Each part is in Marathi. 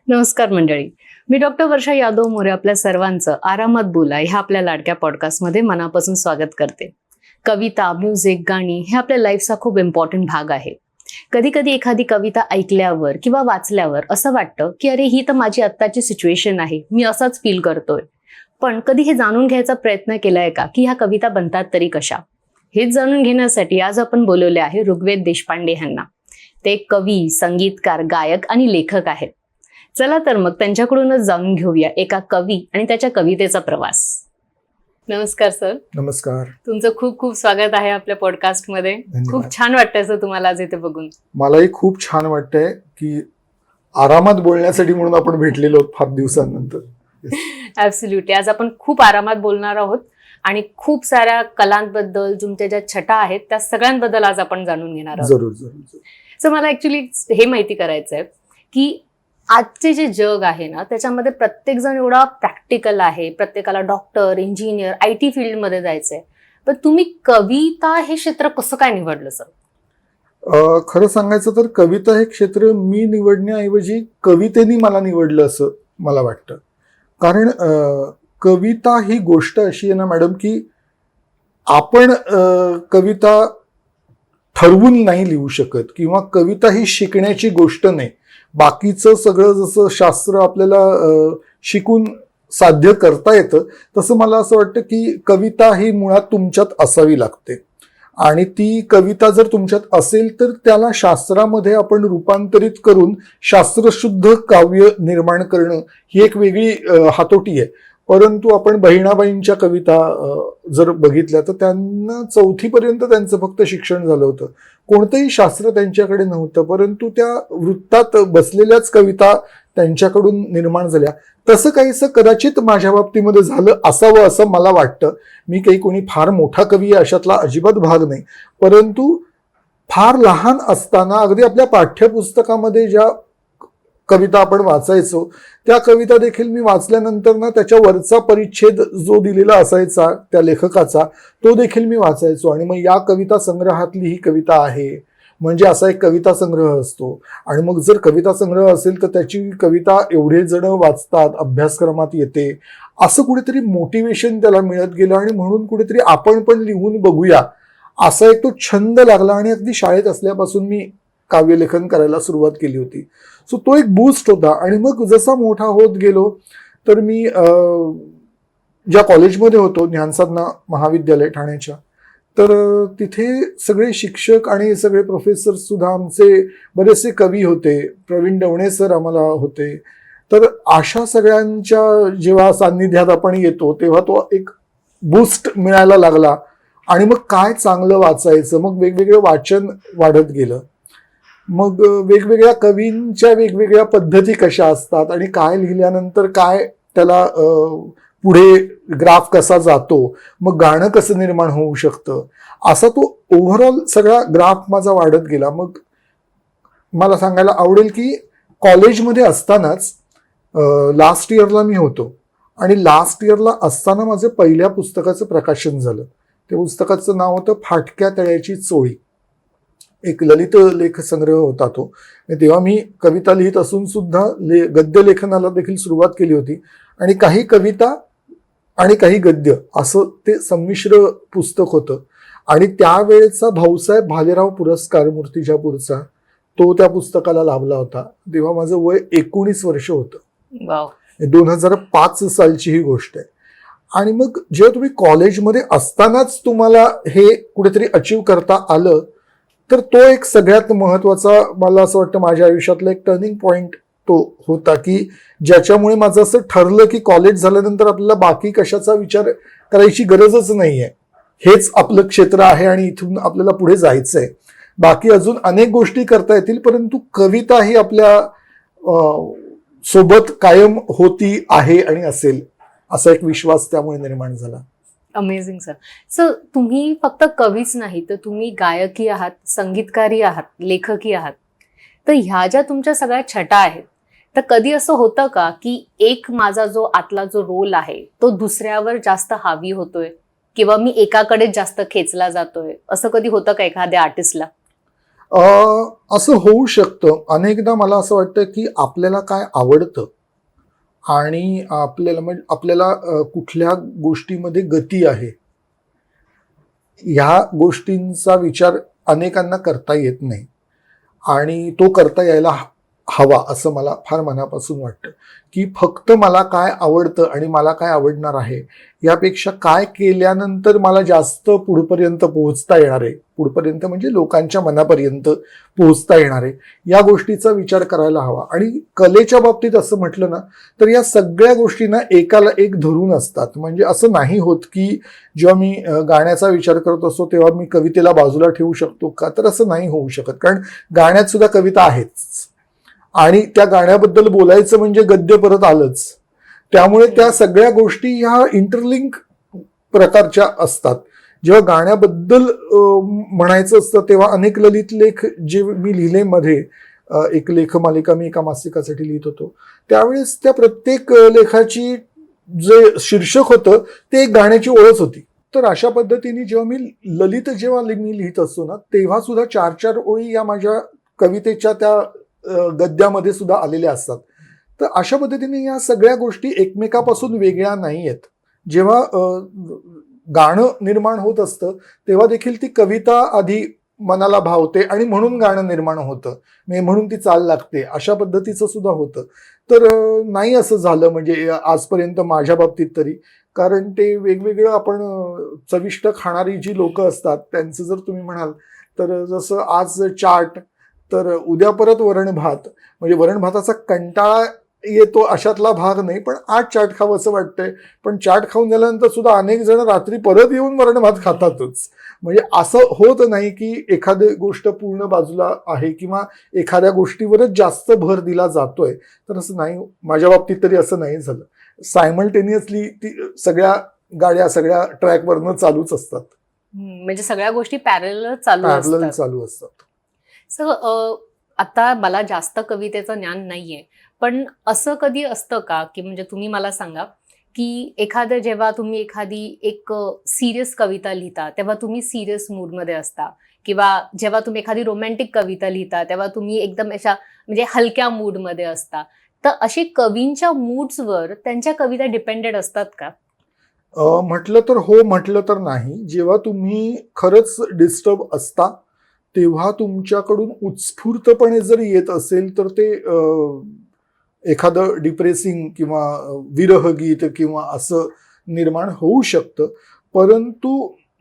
नमस्कार मंडळी, मी डॉक्टर वर्षा यादव मोरे आपल्या सर्वांचं आरामात बोला ह्या आपल्या लाडक्या पॉडकास्टमध्ये मनापासून स्वागत करते. कविता, म्युझिक, गाणी हे आपल्या लाईफचा खूप इम्पॉर्टंट भाग आहे. कधी कधी एखादी कविता ऐकल्यावर किंवा वाचल्यावर असं वाटतं की अरे ही तर माझी आत्ताची सिच्युएशन आहे, मी असाच फील करतोय. पण कधी हे जाणून घ्यायचा प्रयत्न केलाय का की ह्या कविता बनतात तरी कशा? हेच जाणून घेण्यासाठी आज आपण बोलवले आहे ऋग्वेद देशपांडे यांना. ते कवी, संगीतकार, गायक आणि लेखक आहेत. चला तर मग त्यांच्याकडूनच जाणून घेऊया एका कवी आणि त्याच्या कवितेचा प्रवास. नमस्कार सर. नमस्कार. तुमचं खूप खूप स्वागत आहे आपल्या पॉडकास्ट मध्ये. खूप छान वाटतंय सर तुम्हाला आज इथे बघून. मलाही खूप छान वाटतंय की आरामात बोलण्यासाठी म्हणून आपण भेटलेलो आहोत फार दिवसांनंतर. ऍब्सोल्युटली. आज आपण खूप आरामात बोलणार आहोत आणि खूप साऱ्या कलांबद्दल, तुमच्या ज्या छटा आहेत त्या सगळ्यांबद्दल आज आपण जाणून घेणार आहोत. जरूर जरूर. सर मला ऍक्च्युली हे माहिती करायचं आहे की आजचे जे जग आहे ना त्याच्यामध्ये प्रत्येक जण एवढा प्रॅक्टिकल आहे, प्रत्येकाला डॉक्टर, इंजिनियर, IT फील्डमध्ये जायचंय. पण तुम्ही कविता हे क्षेत्र कसं काय निवडलं सर? खरं सांगायचं तर कविता हे क्षेत्र मी निवडण्याऐवजी कवितेने मला निवडलं असं मला वाटतं. कारण कविता ही गोष्ट अशी आहे ना मॅडम की आपण कविता ठरवून नाही लिहू शकत किंवा कविता ही शिकण्याची गोष्ट नाही. बाकीचं सगळं जसं शास्त्र आपल्याला शिकून साध्य करता येतं तसं मला असं वाटतं की कविता ही मुळात तुमच्यात असावी लागते आणि ती कविता जर तुमच्यात असेल तर त्याला शास्त्रामध्ये आपण रूपांतरित करून शास्त्रशुद्ध काव्य निर्माण करणं ही एक वेगळी हातोटी आहे. परंतु आपण बहिणाबाईंच्या कविता जर बघितल्या तर त्यांना 4थी पर्यंत त्यांचं फक्त शिक्षण झालं होतं. कोणतंही शास्त्र त्यांच्याकडे नव्हतं, परंतु त्या वृत्तात बसलेल्याच कविता त्यांच्याकडून निर्माण झाल्या. तसं काहीसं कदाचित माझ्या बाबतीमध्ये झालं असावं असं मला वाटतं. मी काही कोणी फार मोठा कवी आहे अशातला अजिबात भाग नाही, परंतु फार लहान असताना अगदी आपल्या पाठ्यपुस्तकामध्ये ज्या कविता आपण वाचायचो त्या कविता देखील मी वाचल्यानंतर ना त्याच्या वरचा परिच्छेद जो दिलेला असायचा त्या लेखकाचा तो देखील मी वाचायचो आणि मग या कविता संग्रहातली ही कविता आहे म्हणजे असा एक कविता संग्रह असतो. आणि मग जर कविता संग्रह असेल तर त्याची कविता एवढे जण वाचतात, अभ्यासक्रमात येते, असं कुठेतरी मोटिवेशन त्याला मिळत गेलं आणि म्हणून कुठेतरी आपण पण लिहून बघूया असा एक तो छंद लागला आणि अगदी शाळेत असल्यापासून मी काव्यलेखन करायला सुरुवात केली होती. सो तो एक बूस्ट होता. आणि मग जसा मोठा होत गेलो तर मी ज्या कॉलेजमध्ये होतो ज्ञानसाधना महाविद्यालय ठाण्याच्या, तर तिथे सगळे शिक्षक आणि सगळे प्रोफेसर सुद्धा आमचे बरेचसे कवी होते. प्रवीण डवणे सर आम्हाला होते. तर अशा सगळ्यांच्या जेव्हा सान्निध्यात आपण येतो तेव्हा तो एक बूस्ट मिळायला लागला आणि मग काय चांगलं वाचायचं, मग वेगवेगळं वाचन वाढत गेलं. मग वेगवेगळ्या कवींच्या वेगवेगळ्या पद्धती कशा असतात आणि काय लिहिल्यानंतर काय त्याला पुढे ग्राफ कसा जातो, मग गाणं कसं निर्माण होऊ शकतं, असा तो ओव्हरऑल सगळा ग्राफ माझा वाढत गेला. मग मला सांगायला आवडेल की कॉलेजमध्ये असतानाच लास्ट इयरला मी होतो आणि लास्ट इयरला असताना माझं पहिल्या पुस्तकाचं प्रकाशन झालं. त्या पुस्तकाचं नाव होतं फाटक्या तळ्याची चोळी. एक ललित लेख संग्रह होता तो. तेव्हा मी कविता लिहित असून सुद्धा गद्य लेखनाला देखील सुरुवात केली होती आणि काही कविता आणि काही गद्य असं ते संमिश्र पुस्तक होतं. आणि त्यावेळेचा भाऊसाहेब भालेराव पुरस्कार मूर्तिजापूरचा तो त्या पुस्तकाला लाभला होता. तेव्हा माझं वय 19 वर्ष होतं. 2005 सालची ही गोष्ट आहे. आणि मग जेव्हा तुम्ही कॉलेजमध्ये असतानाच तुम्हाला हे कुठेतरी अचीव करता आलं तर तो एक सगळ्यात महत्वाचा मला असं वाटतं माझ्या आयुष्यातला एक टर्निंग पॉइंट तो होता की ज्याच्यामुळे माझं असं ठरलं की कॉलेज झाल्यानंतर आपल्याला बाकी कशाचा विचार करायची गरजच नाहीये, हेच आपलं क्षेत्र आहे आणि इथून आपल्याला पुढे जायचंय. बाकी अजून अनेक गोष्टी करता येतील परंतु कविता ही आपल्या सोबत कायम होती आहे आणि असेल असा एक विश्वास त्यामुळे निर्माण झाला. Amazing sir. सर तुम्ही फक्त कवीच नाही तर तुम्ही गायकी आहात, संगीतकारी आहात, लेखकी आहात. तर ह्या ज्या तुमच्या सगळ्या छटा आहेत तर कधी असं होतं का की एक माझा जो आतला जो रोल आहे तो दुसऱ्यावर जास्त हावी होतोय किंवा मी एकाकडे जास्त खेचला जातोय, असं कधी होतं का एखाद्या आर्टिस्टला? असं होऊ शकतं. अनेकदा मला असं वाटतं की आपल्याला काय आवडतं आणि आपल्याला कुठल्या गोष्टीमध्ये गती आहे, ह्या गोष्टींचा विचार अनेकांना करता येत नाही आणि तो करता यायला हवा असं मला फार मनापासून वाटतं, की फक्त मला काय आवडतं आणि मला काय आवडणार आहे यापेक्षा काय केल्यानंतर मला जास्त पुढपर्यंत पोहोचता येणार आहे, पुढपर्यंत म्हणजे लोकांच्या मनापर्यंत पोहोचता येणार आहे, या गोष्टीचा विचार करायला हवा. आणि कलेच्या बाबतीत असं म्हटलं ना तर या सगळ्या गोष्टींना एकाला एक धरून असतात. म्हणजे असं नाही होत की जेव्हा मी गाण्याचा विचार करत असतो तेव्हा मी कवितेला बाजूला ठेवू शकतो का, तर असं नाही होऊ शकत. कारण गाण्यात सुद्धा कविता आहेच आणि त्या गाण्याबद्दल बोलायचं म्हणजे गद्य परत आलंच. त्यामुळे त्या सगळ्या गोष्टी ह्या इंटरलिंक प्रकारच्या असतात. जेव्हा गाण्याबद्दल म्हणायचं असतं तेव्हा अनेक ललित लेख जे मी लिहिले मध्ये, एक लेखमालिका मी एका मासिकासाठी लिहित होतो, त्यावेळेस त्या प्रत्येक लेखाची जे शीर्षक होतं ते एक गाण्याची ओळख होती. तर अशा पद्धतीने जेव्हा मी लिहित असतो ना तेव्हा सुद्धा 4-4 ओळी या माझ्या कवितेच्या त्या गद्यामध्ये सुद्धा आलेल्या असतात. तर अशा पद्धतीने या सगळ्या गोष्टी एकमेकापासून वेगळ्या नाही आहेत. जेव्हा गाणं निर्माण होत असतं तेव्हा देखील ती कविता आधी मनाला भावते आणि म्हणून गाणं निर्माण होतं, म्हणून ती चाल लागते, अशा पद्धतीचं सुद्धा होतं. तर नाही असं झालं म्हणजे आजपर्यंत माझ्या बाबतीत तरी. कारण ते वेगवेगळं आपण चविष्ट खाणारी जी लोक असतात त्यांचं जर तुम्ही म्हणाल तर जसं आज चाट तर उद्या परत वरण भात, म्हणजे वरण भाताचा कंटाळा येतो अशातला भाग नाही, पण आज चाट खावं असं वाटतंय. पण चाट खाऊन झाल्यानंतर सुद्धा अनेक जण रात्री परत येऊन वरण भात खातातच. म्हणजे असं होत नाही की एखादी गोष्ट पूर्ण बाजूला आहे किंवा एखाद्या गोष्टीवरच जास्त भर दिला जातोय, तर असं नाही. माझ्या बाबतीत तरी असं नाही झालं. सायमल्टेनियसली ती सगळ्या गाड्या सगळ्या ट्रॅकवरनं चालूच असतात, म्हणजे सगळ्या गोष्टी पॅरलल चालू पॅरलल असतात. चालू असतात. सो आता मला जास्त कवितेचं ज्ञान नाहीये, पण असं कधी असतं का की म्हणजे तुम्ही मला सांगा की एखादं जेव्हा तुम्ही एखादी एक सिरियस कविता लिहिता तेव्हा तुम्ही सिरियस मूडमध्ये असता, किंवा जेव्हा तुम्ही एखादी रोमॅन्टिक कविता लिहिता तेव्हा तुम्ही एकदम अशा म्हणजे हलक्या मूडमध्ये असता, तर अशी कवींच्या मूड्सवर त्यांच्या कविता डिपेंडेड असतात का? म्हटलं तर हो, म्हटलं तर नाही. जेव्हा तुम्ही खरंच डिस्टर्ब असता तेव्हा तुमच्याकडून उत्स्फूर्तपणे जर येत असेल तर ते एखादं डिप्रेसिंग किंवा विरहगीत किंवा असं निर्माण होऊ शकतं. परंतु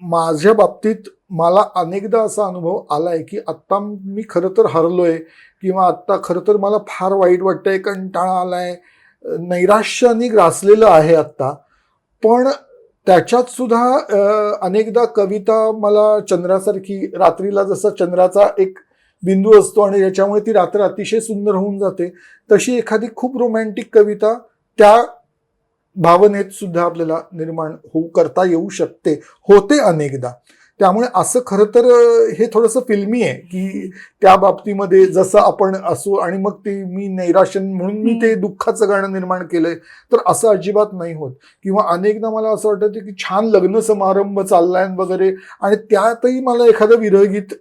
माझ्या बाबतीत मला अनेकदा असा अनुभव आलाय की आत्ता मी खरं तर हरलोय किंवा आत्ता खरं तर मला फार वाईट वाटतंय, कंटाळा आलाय, नैराश्याने ग्रासलेलं आहे आत्ता. पण त्याच्यात सुद्धा अनेकदा कविता मला चंद्रासारखी, रात्रीला जसा चंद्राचा एक बिंदू असतो आणि त्याच्यामुळे ती रात्र अतिशय सुंदर होऊन जाते, तशी एखादी खूप रोमॅन्टिक कविता त्या भावनेत सुद्धा आपल्याला निर्माण करता येऊ शकते, होते अनेकदा. त्यामुळे असं खरं तर हे थोडंसं फिल्मी आहे की त्या बाबतीमध्ये जसं आपण असू आणि मग ते मी नैराश्य म्हणून मी ते दुःखाचं गाणं निर्माण केलंय, तर असं अजिबात नाही होत. किंवा अनेकदा मला असं वाटतं की छान लग्न समारंभ चाललाय वगैरे आणि त्यातही मला एखादं विरहगीत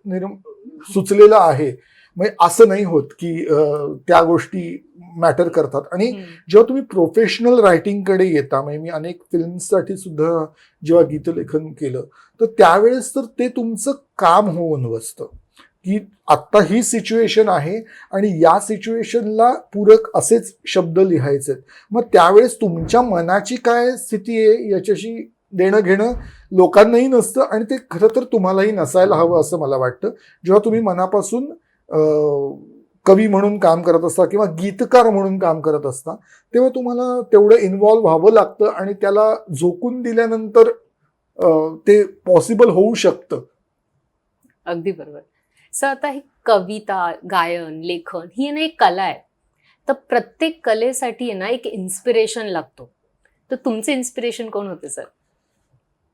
सुचलेलं आहे, म्हणजे असं नाही होत की त्या गोष्टी मॅटर करतात. आणि जेव्हा तुम्ही प्रोफेशनल रायटिंगकडे येता, म्हणजे मी अनेक फिल्मसाठी सुद्धा जेव्हा गीतलेखन केलं तर त्यावेळेस तर ते तुमचं काम होऊन बसतं की आत्ता ही सिच्युएशन आहे आणि या सिच्युएशनला पूरक असेच शब्द लिहायचे. मग त्यावेळेस तुमच्या मनाची काय स्थिती आहे याच्याशी देणं घेणं लोकांनाही नसतं आणि ते खरं तर तुम्हालाही नसायला हवं असं मला वाटतं. जेव्हा तुम्ही मनापासून कवी म्हणून काम करत असता किंवा गीतकार म्हणून काम करत असता तेव्हा तुम्हाला तेवढं इन्व्हॉल्व्ह व्हावं लागतं आणि त्याला झोकून दिल्यानंतर ते पॉसिबल होऊ शकतं. अगदी बरोबर. सर आता ही कविता, गायन, लेखन ही ना एक कला आहे. तर प्रत्येक कलेसाठी ना एक इन्स्पिरेशन लागतो. तर तुमचे इन्स्पिरेशन कोण होते सर?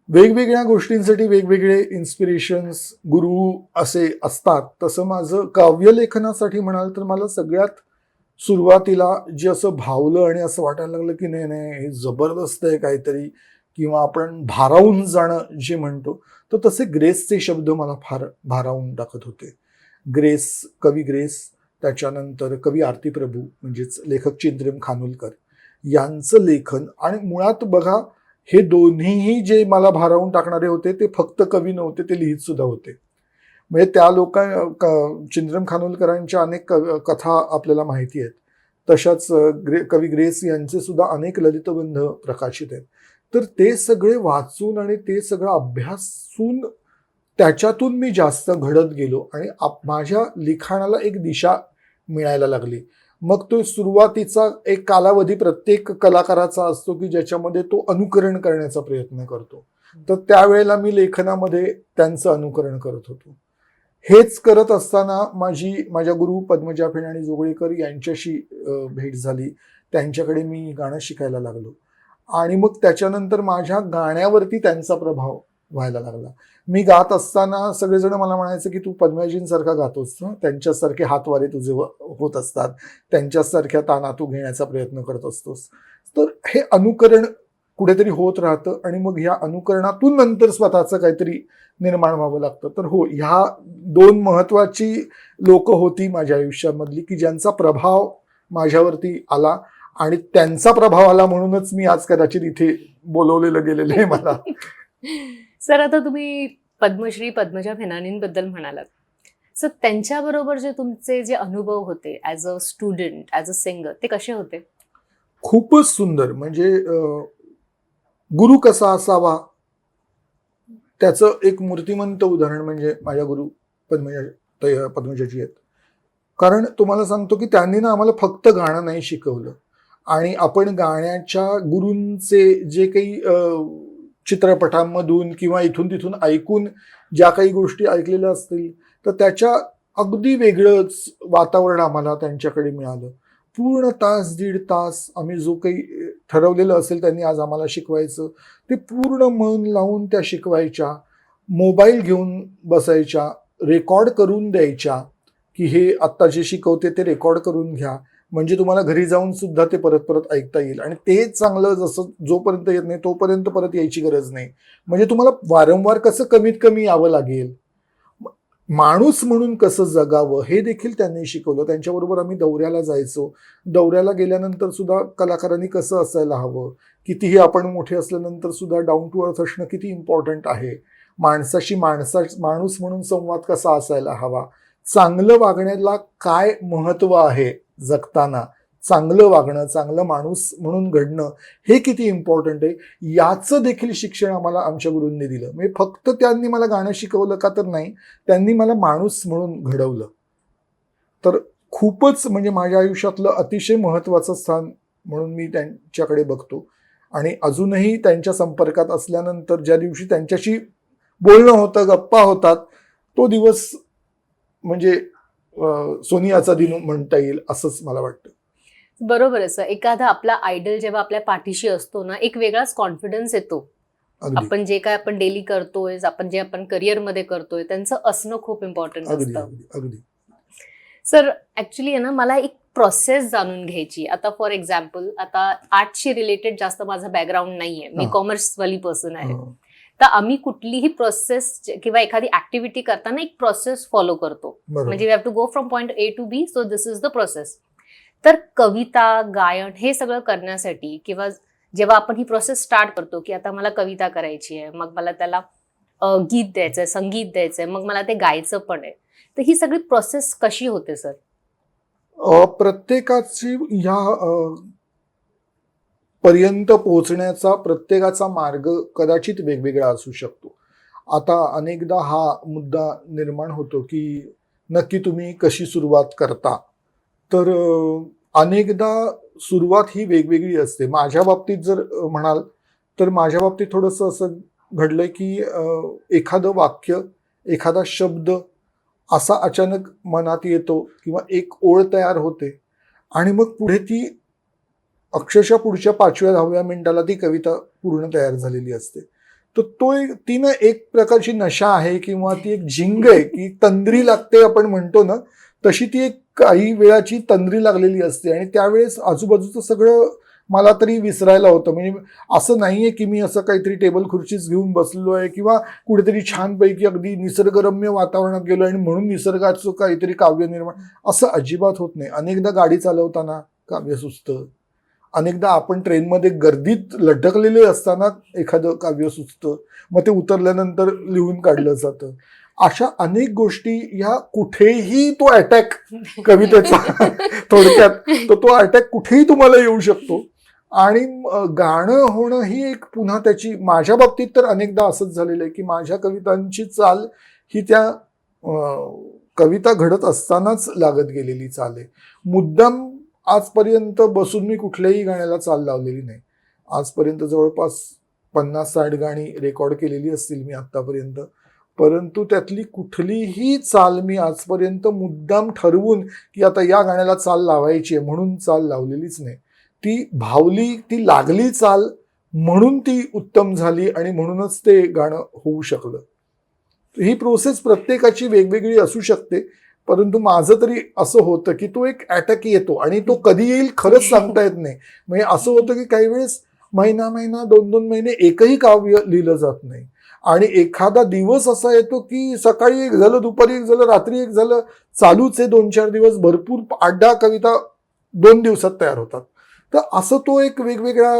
वेगवेगळ्या गोष्टींसाठी वेगवेगळे इन्स्पिरेशन्स, गुरु असे असतात. तसं माझं काव्यलेखनासाठी म्हणाल तर मला सगळ्यात सुरुवातीला जे असं भावलं आणि असं वाटायला लागलं की नाही नाही हे जबरदस्त आहे काहीतरी, किंवा आपण भारावून जाणं जे म्हणतो, तर तसे ग्रेसचे शब्द मला फार भारावून टाकत होते. कवी ग्रेस, त्याच्यानंतर कवी आरती प्रभू म्हणजेच लेखक चिंद्रम खानोलकर यांचं लेखन. आणि मुळात बघा, हे दोन्हीही जे मला भारावून टाकणारे होते ते फक्त कवी नव्हते, ते लिहित सुद्धा होते. म्हणजे त्या चिंद्रम खानोलकरांच्या अनेक कथा आपल्याला माहिती आहेत. तशाच कवी ग्रेस यांचे सुद्धा अनेक ललितबंध प्रकाशित आहेत. तर ते सगळे वाचून आणि ते सगळं अभ्यासून त्याच्यातून मी जास्त घडत गेलो आणि माझ्या लिखाणाला एक दिशा मिळायला लागली. मग तो सुरुवातीचा एक कालावधी प्रत्येक कलाकाराचा असतो की ज्याच्यामध्ये तो अनुकरण करण्याचा प्रयत्न करतो. तर त्यावेळेला मी लेखनामध्ये त्यांचं अनुकरण करत होतो. हेच करत असताना माझ्या गुरु पद्मजा फेणाणी जोगळेकर यांच्याशी भेट झाली. त्यांच्याकडे मी गाणं शिकायला लागलो आणि मग त्याच्यानंतर माझ्या गाण्यावरती त्यांचा प्रभाव व्हायला लागला. मी गात असताना सगळेजण मला म्हणायचे की तू पद्मजींसारखा गातोस, त्यांच्यासारखे हातवारे तुझे होत असतात, त्यांच्यासारख्या ताना तू घेण्याचा प्रयत्न करत असतोस. तर हे अनुकरण कुठेतरी होत राहतं आणि मग ह्या अनुकरणातून नंतर स्वतःचं काहीतरी निर्माण व्हावं लागतं. तर हो, ह्या दोन महत्वाची लोक होती माझ्या आयुष्यामधली की ज्यांचा प्रभाव माझ्यावरती आला आणि त्यांचा प्रभाव आला म्हणूनच मी आज कदाचित इथे बोलवलेलं गेलेलं आहे मला. सर, आता तुम्ही पद्मश्री पद्मजा फेणानींबद्दल म्हणालात. सर, त्यांच्याबरोबर तुमचे जे अनुभव होते as a student, as a singer, ते कसे होते? खूपच सुंदर. म्हणजे गुरु कसा असावा त्याचं एक मूर्तिमंत उदाहरण म्हणजे माझ्या गुरु पद्मजाजी आहेत. कारण तुम्हाला सांगतो की त्यांनी ना आम्हाला फक्त गाणं नाही शिकवलं, आणि आपण गाण्याच्या गुरूंचे जे काही चित्रपटांमधून किंवा इथून तिथून ऐकून ज्या काही गोष्टी ऐकलेल्या असतील तर त्याच्या अगदी वेगळंच वातावरण आम्हाला त्यांच्याकडे मिळालं. पूर्ण तास दीड तास आम्ही जो काही ठरवलेलं असेल त्यांनी आज आम्हाला शिकवायचं ते पूर्ण मन लावून त्या शिकवायच्या. मोबाईल घेऊन बसायच्या, रेकॉर्ड करून द्यायच्या की हे आत्ता जे शिकवते ते रेकॉर्ड करून घ्या, म्हणजे तुम्हाला घरी जाऊन सुद्धा ते परत परत ऐकता येईल. आणि ते चांगलं, जसं जोपर्यंत येत नाही तोपर्यंत परत यायची गरज नाही. म्हणजे तुम्हाला वारंवार कसं कमीत कमी यावं लागेल, माणूस म्हणून कसं जगावं हे देखील त्यांनी शिकवलं. त्यांच्याबरोबर आम्ही दौऱ्याला जायचो. दौऱ्याला गेल्यानंतर सुद्धा कलाकारांनी कसं असायला हवं, कितीही आपण मोठे असल्यानंतर सुद्धा डाऊन टू अर्थ असणं किती इम्पॉर्टंट आहे, माणसाशी माणूस म्हणून संवाद कसा असायला हवा, चांगलं वागण्याला काय महत्व आहे जगताना, चांगलं वागणं, चांगलं माणूस म्हणून घडणं हे किती इम्पॉर्टंट आहे, याचं देखील शिक्षण आम्हाला आमच्या गुरूंनी दिलं. म्हणजे फक्त त्यांनी मला गाणं शिकवलं का तर नाही, त्यांनी मला माणूस म्हणून घडवलं. तर खूपच म्हणजे माझ्या आयुष्यातलं अतिशय महत्त्वाचं स्थान म्हणून मी त्यांच्याकडे बघतो. आणि अजूनही त्यांच्या संपर्कात असल्यानंतर ज्या दिवशी त्यांच्याशी बोलणं होतं, गप्पा होतात, तो दिवस म्हणजे सोनियाचा दिन म्हणता येईल असंच मला वाटतं. बरोबर आहे सर. एखादा आपला आयडल जेव्हा आपल्या पाठीशी असतो ना, एक वेगळाच कॉन्फिडन्स येतो. आपण जे काय आपण डेली करतोय, आपण करिअरमध्ये करतोय, त्यांचं असणं खूप इम्पॉर्टंट असतं. अगदी. सर, ऍक्च्युली ना मला एक प्रोसेस जाणून घ्यायची. आता फॉर एक्झाम्पल, आता आर्टशी रिलेटेड जास्त माझा बॅकग्राऊंड नाहीये, मी कॉमर्स वाली पर्सन आहे. तर आम्ही कुठलीही प्रोसेस किंवा एखादी ऍक्टिव्हिटी करताना एक प्रोसेस फॉलो करतो. म्हणजे we have to go from point A to B, so this is the process. तर कविता, गायन हे सगळं करण्यासाठी किंवा जेव्हा आपण ही प्रोसेस स्टार्ट करतो की आता मला कविता करायची आहे, मग मला त्याला गीत द्यायचंय, संगीत द्यायचंय, मग मला ते गायचं पण आहे, तर ही सगळी प्रोसेस कशी होते सर? प्रत्येकाची ह्या पर्यंत पोहोचण्याचा प्रत्येकाचा मार्ग कदाचित वेगवेगळा असू शकतो. आता अनेकदा हा मुद्दा निर्माण होतो की नक्की तुम्ही कशी सुरुवात करता. तर अनेकदा सुरुवात ही वेगवेगळी असते. माझ्या बाबतीत जर म्हणाल तर माझ्या बाबतीत थोडंसं असं घडलंय की एखादं वाक्य, एखादा शब्द असा अचानक मनात येतो किंवा एक ओळ तयार होते आणि मग पुढे ती अक्षरशः पुढच्या 5व्या-10व्या मिनिटाला ती कविता पूर्ण तयार झालेली असते. तर ती ना एक प्रकारची नशा आहे किंवा ती एक झिंग आहे की तंद्री लागते आपण म्हणतो ना, तशी ती एक काही वेळाची तंद्री लागलेली असते. आणि त्यावेळेस आजूबाजूचं सगळं मला तरी विसरायला होतं. म्हणजे असं नाहीये की मी असं काहीतरी टेबल खुर्चीच घेऊन बसलो आहे किंवा कुठेतरी छानपैकी अगदी निसर्गरम्य वातावरणात गेलो आणि म्हणून निसर्गाचं काहीतरी काव्य निर्माण, असं अजिबात होत नाही. अनेकदा गाडी चालवताना काव्य सुचतं, अनेकदा आपण ट्रेनमध्ये गर्दीत लटकलेले असताना एखादं काव्य सुचतं, मग ते उतरल्यानंतर लिहून काढलं जातं. अशा अनेक गोष्टी ह्या कुठेही तो अटॅक कवितेचा थोडक्यात तर तो अटॅक कुठेही तुम्हाला येऊ शकतो. आणि गाणं होणं ही एक पुन्हा त्याची, माझ्या बाबतीत तर अनेकदा असंच झालेलं आहे की माझ्या कवितांची चाल ही त्या कविता घडत असतानाच लागत गेलेली चाल आहे. मुद्दाम आजपर्यंत बसून मी कुठल्याही गाण्याला चाल लावलेली नाही. आजपर्यंत जवळपास 50-60 गाणी रेकॉर्ड केलेली असतील मी आतापर्यंत, परंतु त्यातली कुठलीही चाल मी आजपर्यंत मुद्दाम ठरवून की आता या गाण्याला चाल लावायची आहे म्हणून चाल लावलेलीच नाही. ती भावली, ती लागली चाल म्हणून ती उत्तम झाली आणि म्हणूनच ते गाणं होऊ शकलं. ही प्रोसेस प्रत्येकाची वेगवेगळी असू शकते, परंतु माझं तरी असं होतं की तो एक अटॅक येतो आणि तो कधी येईल खरंच सांगता येत नाही. म्हणजे असं होतं की काही वेळेस महिना 2-2 महिने एकही काव्य लिहिलं जात नाही आणि एखादा दिवस असा येतो की सकाळी एक झालं, दुपारी एक झालं, रात्री एक झालं, चालूच आहे 2-4 दिवस, भरपूर 8-10 कविता 2 दिवसात तयार होतात. तर असं तो एक वेगवेगळा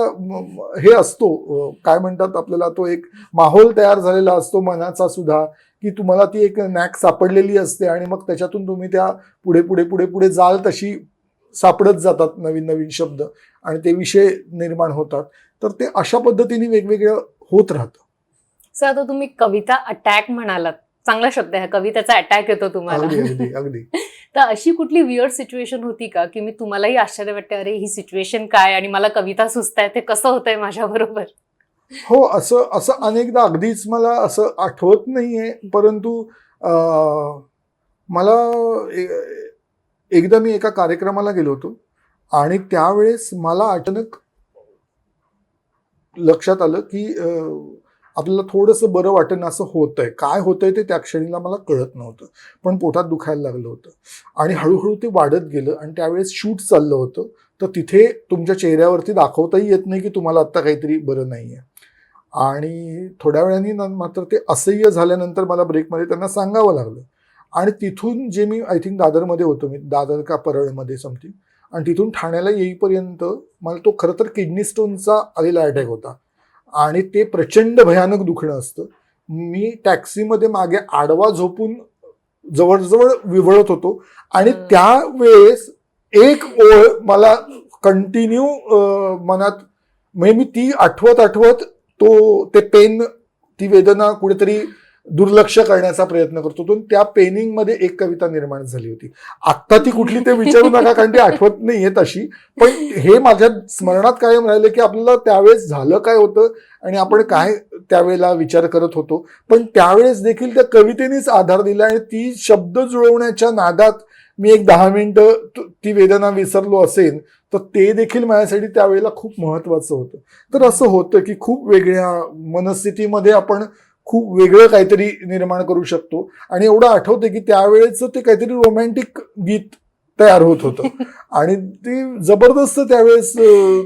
हे असतो, काय म्हणतात आपल्याला, तो एक माहोल तयार झालेला असतो मनाचा सुद्धा, की तुम्हाला ती एक नॅक सापडलेली असते आणि मग त्याच्यातून तुम्ही त्या पुढे पुढे पुढे पुढे जाल तशी सापडत जातात नवीन नवीन शब्द आणि ते विषय निर्माण होतात. तर ते अशा पद्धतीने वेगवेगळं होत राहतं. सर, आता तुम्ही कविता अटॅक म्हणालात, चांगला शब्द आहे, कवितेचा अटॅक येतो तुम्हाला. अगदी अगदी अगदी. तर अशी कुठली वियर्ड सिच्युएशन होती का की मी तुम्हालाही आश्चर्य वाटते, अरे ही सिच्युएशन काय आणि मला कविता सुचताय, ते कसं होतंय माझ्या बरोबर? हो, असं असं अनेकदा, अगदीच मला असं आठवत नाहीये, परंतु मला एकदा मी एका कार्यक्रमाला गेलो होतो आणि त्यावेळेस मला अचानक लक्षात आलं की आपल्याला थोडंसं बरं वाटेन असं होतंय. काय होतंय ते त्या क्षणीला मला कळत नव्हतं, पण पोटात दुखायला लागलं होतं आणि हळूहळू ते वाढत गेलं आणि त्यावेळेस शूट चाललं होतं. तर तिथे तुमच्या चेहऱ्यावरती दाखवताही येत नाही की तुम्हाला आत्ता काहीतरी बरं नाहीये. आणि थोड्या वेळाने मात्र ते असह्य झाल्यानंतर मला ब्रेकमध्ये त्यांना सांगावं लागलं आणि तिथून जे मी आय थिंक दादरमध्ये होतो, मी दादर का परळमध्ये समथिंग, आणि तिथून ठाण्याला येईपर्यंत मला तो खरं तर किडनी स्टोनचा आलेला अटॅक होता आणि ते प्रचंड भयानक दुखणं असतं. मी टॅक्सीमध्ये मागे आडवा झोपून जवळजवळ विव्हळत होतो आणि त्यावेळेस एक ओळ मला कंटिन्यू मनात, म्हणजे मी ती आठवत आठवत ते पेन, ती वेदना कुठेतरी दुर्लक्ष करण्याचा प्रयत्न करतो तो. त्या पेनिंगमध्ये एक कविता निर्माण झाली होती. आत्ता ती कुठली ते विचारू नका कारण ती आठवत नाहीये तशी, पण हे माझ्या स्मरणात कायम राहिलं की आपल्याला त्यावेळेस झालं काय होतं आणि आपण काय त्यावेळेला विचार करत होतो. पण त्यावेळेस देखील त्या कवितेनेच आधार दिला आणि ती शब्द जुळवण्याच्या नादात मी एक 10 मिनिटं ती वेदना विसरलो असेल तर ते देखील माझ्यासाठी त्यावेळेला खूप महत्वाचं होतं. तर असं होतं की खूप वेगळ्या मनस्थितीमध्ये आपण खूप वेगळं काहीतरी निर्माण करू शकतो. आणि एवढं आठवतं की त्यावेळेचं ते काहीतरी रोमॅन्टिक गीत तयार होत होतं आणि ते जबरदस्त त्यावेळेस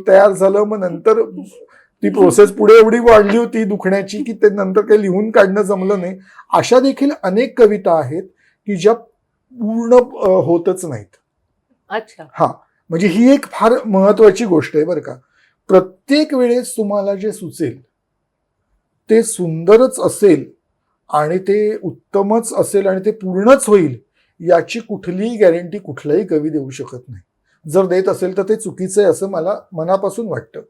तयार झालं. मग नंतर ती प्रोसेस पुढे एवढी वाढली होती दुखण्याची की ते नंतर काही लिहून काढणं जमलं नाही. अशा देखील अनेक कविता आहेत की ज्या पूर्ण होतच नाहीत. अच्छा. हा, म्हणजे ही एक फार महत्वाची गोष्ट आहे बरं का. प्रत्येक वेळेस तुम्हाला जे सुचेल ते सुंदरच असेल आणि ते उत्तमच असेल आणि ते पूर्णच होईल याची कुठलीही गॅरंटी कुठलाही कवी देऊ शकत नाही. जर देत असेल तर ते चुकीचं आहे असं मला मनापासून वाटतं.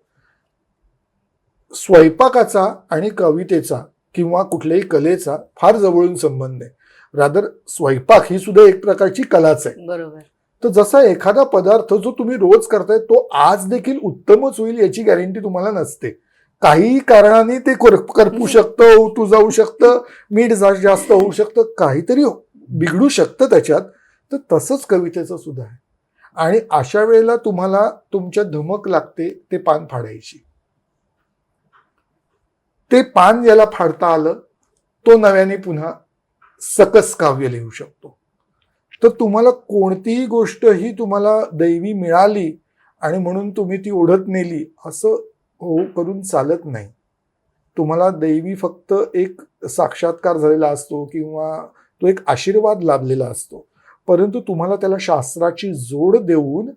स्वयंपाकाचा आणि कवितेचा किंवा कुठल्याही कलेचा फार जवळून संबंध आहे. रादर स्वयंपाक ही सुद्धा एक प्रकारची कलाच आहे. बरोबर. तर जसा एखादा पदार्थ जो तुम्ही रोज करताय तो आज देखील उत्तमच होईल याची गॅरंटी तुम्हाला नसते. काही कारणाने ते करपू शकतं, उतू जाऊ शकतं, मीठ जास्त होऊ शकतं, काहीतरी बिघडू शकतं त्याच्यात. तर तसंच कवितेचं सुद्धा आहे. आणि अशा वेळेला तुम्हाला तुमच्या धमक लागते ते पान फाडायची. ते पान ज्याला फाडता आलं तो नव्याने पुन्हा सकस काव्य लिहू शकतो. तर तुम्हाला कोणतीही गोष्ट ही तुम्हाला दैवी मिळाली आणि म्हणून तुम्ही ती ओढत नेली असं करून चालत नाही. तुम्हाला दैवी फक्त एक साक्षात्कार झालेला असतो किंवा तो एक आशीर्वाद लाभलेला असतो, परंतु तुम्हाला त्याला शास्त्राची जोड देऊन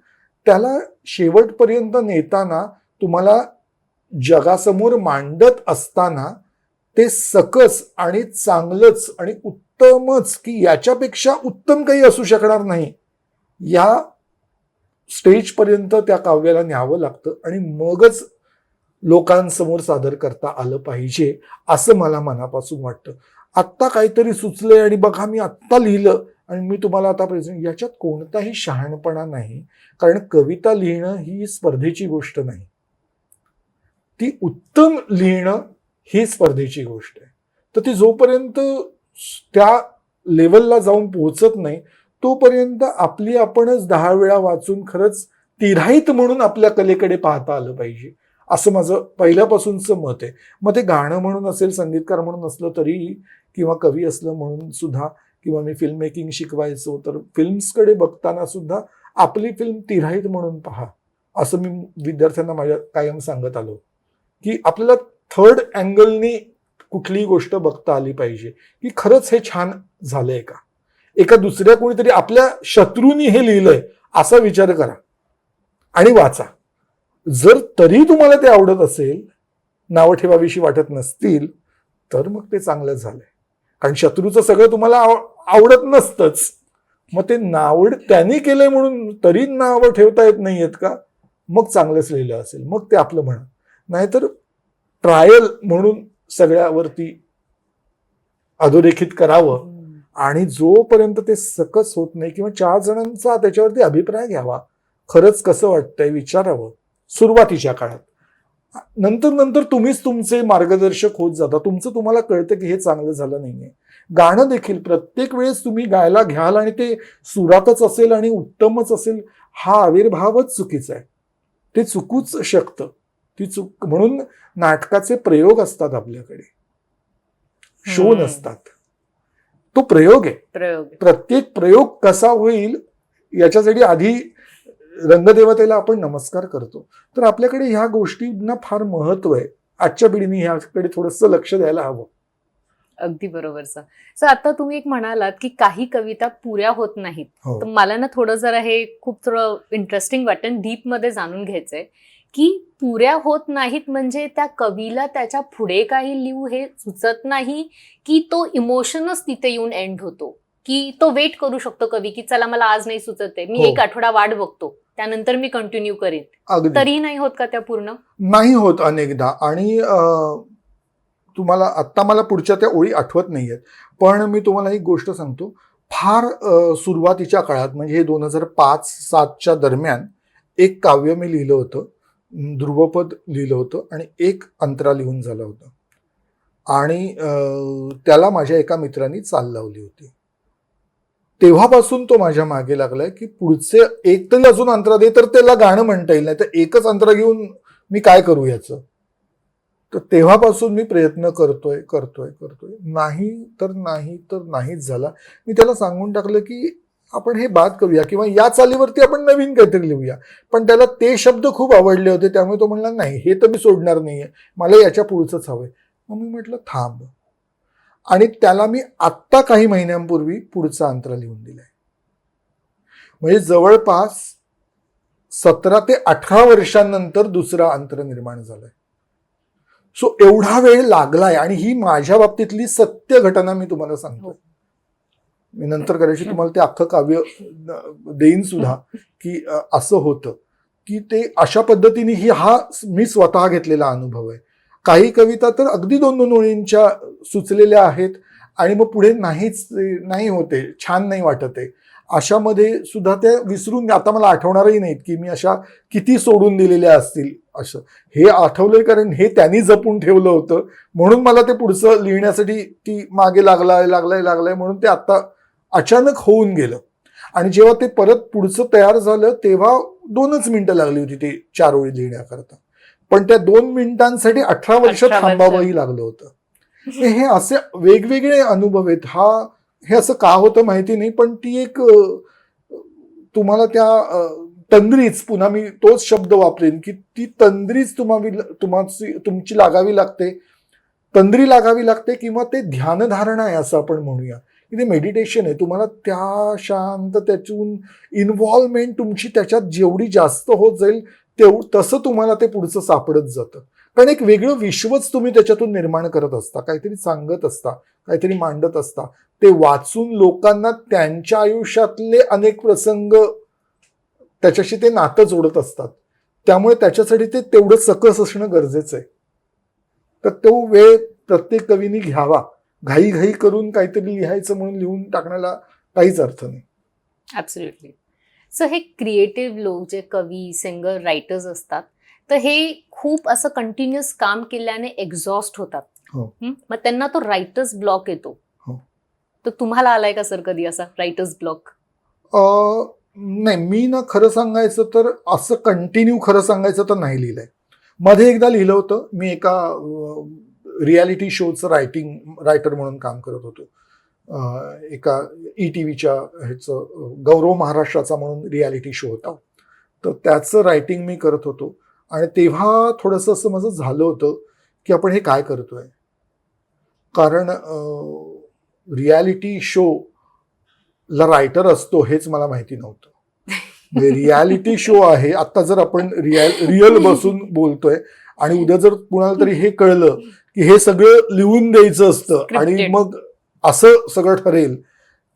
त्याला शेवटपर्यंत नेताना, तुम्हाला जगासमोर मांडत असताना ते सकस आणि चांगलंच आणि उत्तमच, की याच्यापेक्षा उत्तम काही असू शकणार नाही, या स्टेजपर्यंत त्या काव्याला न्यावं लागतं आणि मगच लोकांसमोर सादर करता आलं पाहिजे असं मला मनापासून वाटतं. आत्ता काहीतरी सुचलंय आणि बघा मी आत्ता लिहिलं आणि मी तुम्हाला आता प्रेझेंट, याच्यात कोणताही शहाणपणा नाही. कारण कविता लिहिणं ही स्पर्धेची गोष्ट नाही, ती उत्तम लिहिणं ही स्पर्धेची गोष्ट आहे. तर ती जोपर्यंत त्या लेवलला जाऊन पोहोचत नाही तोपर्यंत आपली आपणच 10 वेळा वाचून खरंच तिराहित म्हणून आपल्या कलेकडे पाहता आलं पाहिजे, असं माझं पहिल्यापासूनचं मत आहे. मग ते गाणं म्हणून असेल, संगीतकार म्हणून असलं तरी, किंवा कवी असलं म्हणून सुद्धा, किंवा मी फिल्म मेकिंग शिकवायचो तर फिल्म्सकडे बघताना सुद्धा आपली फिल्म तिराहित म्हणून पहा, असं मी विद्यार्थ्यांना माझ्या कायम सांगत आलो, की आपल्याला थर्ड अँगलनी कुठलीही गोष्ट बघता आली पाहिजे, की खरंच हे छान झालंय का, एका दुसऱ्या कोणीतरी आपल्या शत्रूंनी हे लिहिलंय असा विचार करा आणि वाचा. जर तरी तुम्हाला ते आवडत असेल, नावं ठेवावीशी वाटत नसतील, तर मग ते चांगलंच झालंय. कारण शत्रूचं सगळं तुम्हाला आवडत नसतंच, मग ते नावड त्यांनी केलंय म्हणून तरी नावं ठेवता येत नाहीयेत का, मग चांगलंच लिहिलं असेल, मग ते आपलं म्हणा. नाहीतर ट्रायल म्हणून सगळ्यावरती अधोरेखित करावं आणि जोपर्यंत ते सकस होत नाही, किंवा 4 जणांचा त्याच्यावरती अभिप्राय घ्यावा, खरंच कसं वाटतंय विचारावं सुरुवातीच्या काळात. नंतर नंतर तुम्हीच तुमचे मार्गदर्शक होत जाता, तुमचं तुम्हाला कळतं की हे चांगलं झालं नाहीये. गाणं देखील प्रत्येक वेळेस तुम्ही गायला घ्याल आणि ते सुरातच असेल आणि उत्तमच असेल, हा आविर्भावच चुकीचा आहे, ते चुकूच शकतं. ती चूक म्हणून नाटकाचे प्रयोग असतात आपल्याकडे, शो नसतात. तो प्रयोग आहे. प्रत्येक प्रयोग कसा होईल याच्यासाठी आधी रंगदेवतेला आपण नमस्कार करतो. तर आपल्याकडे ह्या गोष्टींना फार महत्व आहे. आजच्या पिढीने ह्याकडे थोडंसं लक्ष द्यायला हवं. अगदी बरोबर सर. आता तुम्ही एक म्हणालात की काही कविता पुऱ्या होत नाहीत, तर मला ना थोडं जरा हे खूप थोडं इंटरेस्टिंग वाटतं, डीप मध्ये जाणून घ्यायचंय की पुऱ्या होत नाहीत म्हणजे त्या कवीला त्याच्या पुढे काही लिहू हे सुचत नाही, की तो इमोशनच तिथे येऊन एंड होतो, की तो वेट करू शकतो कवी की चला मला आज नाही सुचत आहे, मी 1 आठवडा वाट बघतो, त्यानंतर मी कंटिन्यू करेन, तरी नाही होत का त्या पूर्ण? नाही होत अनेकदा. आणि तुम्हाला आत्ता मला पुढच्या त्या ओळी आठवत नाहीयेत, पण मी तुम्हाला एक गोष्ट सांगतो. फार सुरुवातीच्या काळात म्हणजे हे 2005-07च्या दरम्यान एक काव्य मी लिहिलं होतं, ध्रुवपद लिहिलं होतं आणि एक अंतरा लिहून झालं होतं. आणि त्याला माझ्या एका मित्रांनी चाल लावली होती. तेव्हापासून तो माझ्या मागे लागलाय की पुढचे एक तरी अजून अंतरा दे, तर त्याला गाणं म्हणता येईल, नाही तर एकच अंतरा घेऊन मी काय करू याचं. तर तेव्हापासून मी प्रयत्न करतोय. नाही तर नाहीच झाला. मी त्याला सांगून टाकलं की आपण हे बाद करूया किंवा या चालीवरती आपण नवीन काहीतरी लिहूया. पण त्याला ते शब्द खूप आवडले होते, त्यामुळे तो म्हणला नाही हे तर मी सोडणार नाहीये, मला याच्या पुढचंच हवंय. मग मी म्हटलं थांब, आणि त्याला मी आत्ता काही महिन्यांपूर्वी पुढचा अंतरा लिहून दिलाय. म्हणजे जवळपास 17 ते 18 वर्षांनंतर दुसरा अंतर निर्माण झालाय. सो एवढा वेळ लागलाय, आणि ही माझ्या बाबतीतली सत्य घटना मी तुम्हाला सांगतो. मी नंतर करायची तुम्हाला ते अख्खं काव्य देईन सुद्धा, की असं होतं की ते अशा पद्धतीने हा मी स्वतः घेतलेला अनुभव आहे. काही कविता तर अगदी 2-2 ओळींच्या सुचलेल्या आहेत आणि मग पुढे नाही होते, छान नाही वाटत आहे. अशामध्ये सुद्धा त्या विसरून, आता मला आठवणारही नाहीत की मी अशा किती सोडून दिलेल्या असतील. असं हे आठवलंय कारण हे त्यांनी जपून ठेवलं होतं, म्हणून मला ते पुढचं लिहिण्यासाठी ती मागे लागलाय म्हणून ते आता अचानक होऊन गेलं. आणि जेव्हा ते परत पुढचं तयार झालं तेव्हा 2च मिनिटं लागली होती ते 4 ओळी लिहिण्याकरता, पण त्या 2 मिनिटांसाठी 18 वर्ष थांबावंही लागलं होतं. हे असे वेगवेगळे अनुभव आहेत. हे असं का होतं माहिती नाही, पण ती एक तुम्हाला तंद्रीच, पुन्हा मी तोच शब्द वापरेन की ती तंद्रीच तुमची लागावी लागते, तंद्री लागावी लागते, किंवा ते ध्यानधारणा आहे असं आपण म्हणूया की ते मेडिटेशन आहे. तुम्हाला त्या शांत त्यातून इन्व्हॉल्वमेंट तुमची त्याच्यात जेवढी जास्त होत जाईल तसं तुम्हाला ते पुढचं सापडत जातं. कारण एक वेगळं विश्वच तुम्ही त्याच्यातून निर्माण करत असता, काहीतरी सांगत असता, काहीतरी मांडत असता. ते वाचून लोकांना त्यांच्या आयुष्यातले अनेक प्रसंग त्याच्याशी ते नातं जोडत असतात. त्यामुळे त्याच्यासाठी ते तेवढं सकस असणं गरजेचं आहे. तर तो वेळ प्रत्येक कवीने घ्यावा. घाई करून काहीतरी लिहायचं म्हणून लिहून टाकण्याला काहीच अर्थ नाही. ऍब्सोल्युटली. सो हे क्रिएटिव्ह लोक जे कवी, सिंगर, रायटर्स असतात, तर हे खूप असं कंटिन्युअस काम केल्याने एक्झॉस्ट होतात. हो. मग त्यांना तो रायटर्स ब्लॉक येतो. हो. तर तुम्हाला आलाय का सर कधी असा रायटर्स ब्लॉक? नाही, मी ना खरं सांगायचं तर असं कंटिन्यू खरं सांगायचं तर नाही लिहिलंय. मध्ये एकदा लिहिलं होतं. मी एका रियालिटी शोचं रायटर म्हणून काम करत होतो. एका ETVच्या ह्याचं गौरव महाराष्ट्राचा म्हणून रियालिटी शो होता. तर त्याचं रायटिंग मी करत होतो. आणि तेव्हा थोडंसं असं माझं झालं होतं की आपण हे काय करतोय. कारण रियालिटी शो ला रायटर असतो हेच मला माहिती नव्हतं. म्हणजे रियालिटी शो आहे, आता जर आपण रिअल बसून बोलतोय आणि उद्या जर कुणाला तरी हे कळलं की हे सगळं लिहून द्यायचं असतं आणि मग असं सगळं ठरेल,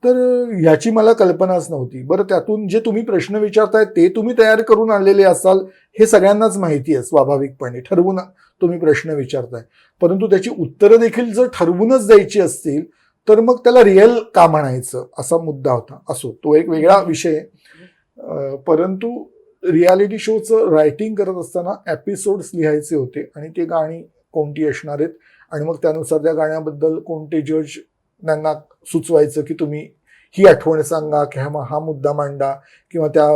तर ह्याची मला कल्पनाच नव्हती. बरं, त्यातून जे तुम्ही प्रश्न विचारताय ते तुम्ही तयार करून आणलेले असाल हे सगळ्यांनाच माहिती आहे. स्वाभाविकपणे ठरवून तुम्ही प्रश्न विचारताय, परंतु त्याची उत्तरं देखील जर ठरवूनच द्यायची असतील तर मग त्याला रिअल का म्हणायचं असा मुद्दा होता. असो, तो एक वेगळा विषय. परंतु रियालिटी शोचं रायटिंग करत असताना एपिसोड्स लिहायचे होते आणि ते गाणी कोणती असणार आहेत आणि मग त्यानुसार त्या गाण्याबद्दल कोणते जज त्यांना सुचवायचं की तुम्ही ही आठवण सांगा किंवा हा मुद्दा मांडा, किंवा त्या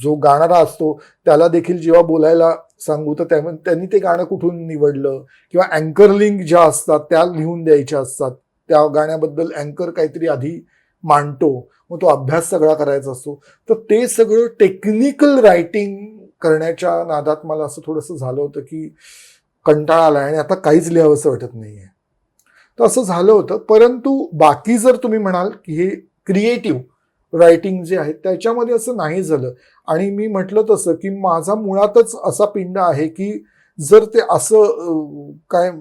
जो गाणारा असतो त्याला देखील जेव्हा बोलायला सांगू तर त्यांनी ते गाणं कुठून निवडलं, किंवा अँकर लिंक ज्या असतात त्या लिहून द्यायच्या असतात. त्या गाण्याबद्दल अँकर काहीतरी आधी मांडतो, मग तो अभ्यास सगळा करायचा असतो. तर ते सगळं टेक्निकल रायटिंग करण्याच्या नादात मला असं थोडंसं झालं होतं की कंटाळा आला आणि आता काहीच लिहावंसं वाटत नाहीये. तर असं झालं होतं. परंतु बाकी जर तुम्ही म्हणाल की हे क्रिएटिव्ह रायटिंग जे आहे त्याच्यामध्ये असं नाही झालं. आणि मी म्हटलं तसं की माझा मुळातच असा पिंड आहे की जर ते असं काय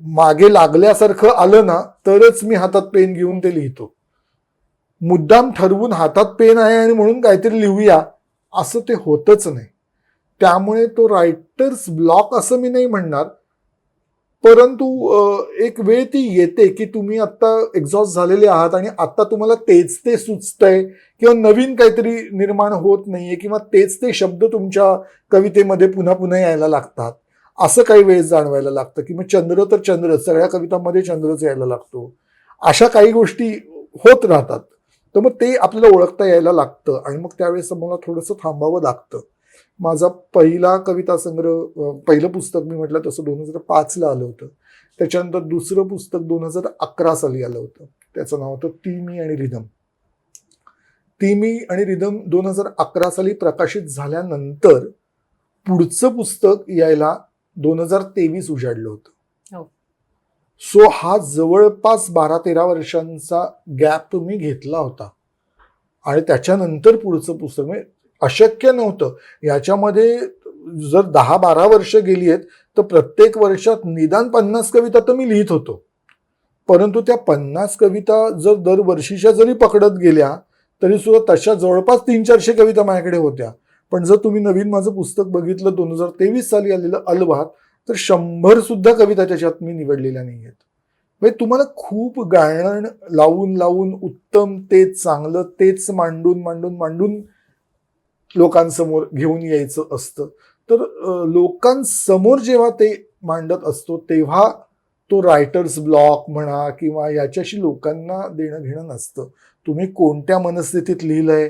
मागे लागल्यासारखं आलं ना तरच मी हातात पेन घेऊन ते लिहितो. मुद्दाम ठरवून हातात पेन आहे आणि म्हणून काहीतरी लिहूया असं ते होतच नाही. त्यामुळे तो रायटर्स ब्लॉक असं मी नाही म्हणणार, परंतु एक वेळ ती येते की तुम्ही आता एक्झॉस्ट झालेले आहात आणि आता तुम्हाला तेच ते सुचतंय किंवा नवीन काहीतरी निर्माण होत नाहीये किंवा तेच ते शब्द तुमच्या कवितेमध्ये पुन्हा पुन्हा यायला लागतात. असं काही वेळेस जाणवायला लागतं की मग चंद्र तर चंद्रच, सगळ्या कवितांमध्ये चंद्रच यायला लागतो. अशा काही गोष्टी होत राहतात. तर मग ते आपल्याला ओळखता यायला लागतं आणि मग त्यावेळेस मला थोडंसं थांबावं लागतं. माझा पहिला कविता संग्रह, पहिलं पुस्तक मी म्हटलं तसं 2005 आलं होतं. त्याच्यानंतर दुसरं पुस्तक 2011 साली आलं होतं. त्याचं नाव होतं ती मी आणि रिदम. ती मी आणि रिदम 2011 साली प्रकाशित झाल्यानंतर पुढचं पुस्तक यायला 2023 उजाडलं होतं. सो हा जवळपास 12-13 वर्षांचा गॅप मी घेतला होता आणि त्याच्यानंतर पुढचं पुस्तक, म्हणजे अशक्य नव्हतं. याच्यामध्ये जर 10-12 वर्ष गेली आहेत तर प्रत्येक वर्षात निदान 50 कविता तर मी लिहित होतो. परंतु त्या 50 कविता जर दरवर्षीच्या जरी पकडत गेल्या तरी सुद्धा तशा जवळपास 300-400 कविता माझ्याकडे होत्या. पण जर तुम्ही नवीन माझं पुस्तक बघितलं 2023 साली आलेलं अलवार, तर 100 सुद्धा कविता त्याच्यात मी निवडलेल्या नाही आहेत. म्हणजे तुम्हाला खूप गायन लावून उत्तम तेच चांगलं तेच मांडून लोकांसमोर घेऊन यायचं असतं. तर लोकांसमोर जेव्हा ते मांडत असतो तेव्हा तो रायटर्स ब्लॉक म्हणा किंवा याच्याशी लोकांना देणं घेणं नसतं. तुम्ही कोणत्या मनस्थितीत लिहिलंय,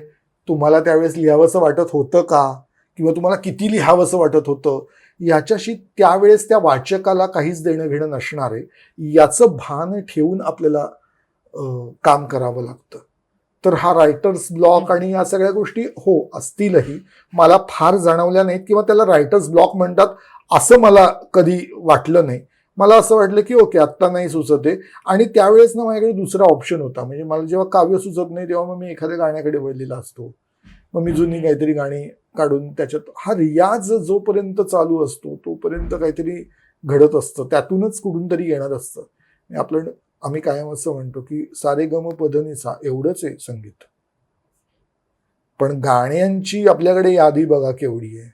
तुम्हाला त्यावेळेस लिहावंसं वाटत होतं का, किंवा तुम्हाला किती लिहावंसं वाटत होतं, याच्याशी त्यावेळेस त्या वाचकाला काहीच देणं घेणं नसणार आहे. याचं भान ठेवून आपल्याला काम करावं लागतं. तर हा रायटर्स ब्लॉक आणि या सगळ्या गोष्टी हो असतीलही, मला फार जाणवल्या नाहीत किंवा त्याला रायटर्स ब्लॉक म्हणतात असं मला कधी वाटलं नाही. मला असं वाटलं की ओके आत्ता नाही सुचत आहे. आणि त्यावेळेस ना माझ्याकडे दुसरा ऑप्शन होता, म्हणजे मला जेव्हा काव्य सुचत नाही तेव्हा मग मी एखाद्या गाण्याकडे वळलेला असतो. मग मी जुनी काहीतरी गाणी काढून त्याच्यात हा रियाज जोपर्यंत चालू असतो तोपर्यंत काहीतरी घडत असतं, त्यातूनच कुठून तरी येणार असतं. आम्ही कायम असं म्हणतो की सारे गम पधनिसा एवढंच आहे संगीत, पण गाण्यांची आपल्याकडे यादी बघा केवढी आहे.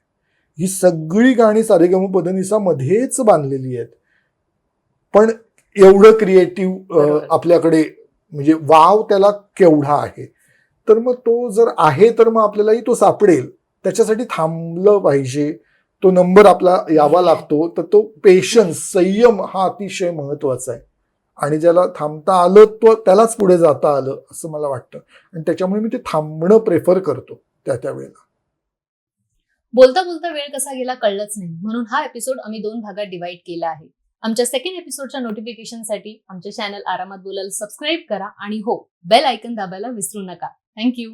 ही सगळी गाणी सारेगम पधनिसा मध्येच बांधलेली आहेत, पण एवढं क्रिएटिव्ह बरोबर. आपल्याकडे म्हणजे वाव त्याला केवढा आहे. तर मग तो जर आहे तर मग आपल्यालाही तो सापडेल. त्याच्यासाठी थांबलं पाहिजे, तो नंबर आपला यावा लागतो. तर तो पेशन्स, संयम हा अतिशय महत्वाचा आहे. आणि ज्याला थांबता आलं तो त्यालाच पुढे जाता आलं असं मला वाटतं. आणि त्याच्यामुळे मी ते थांबणं प्रेफर करतो त्या वेळेला. बोलता बोलता वेळ कसा गेला कळलंच नाही, म्हणून हा एपिसोड आम्ही 2 भागात डिवाइड केला आहे. आमच्या सेकंड एपिसोडच्या नोटिफिकेशनसाठी आमचे चॅनल आरामात बोलायला सबस्क्राईब करा आणि हो, बेल आयकन दाबायला विसरू नका. थँक्यू.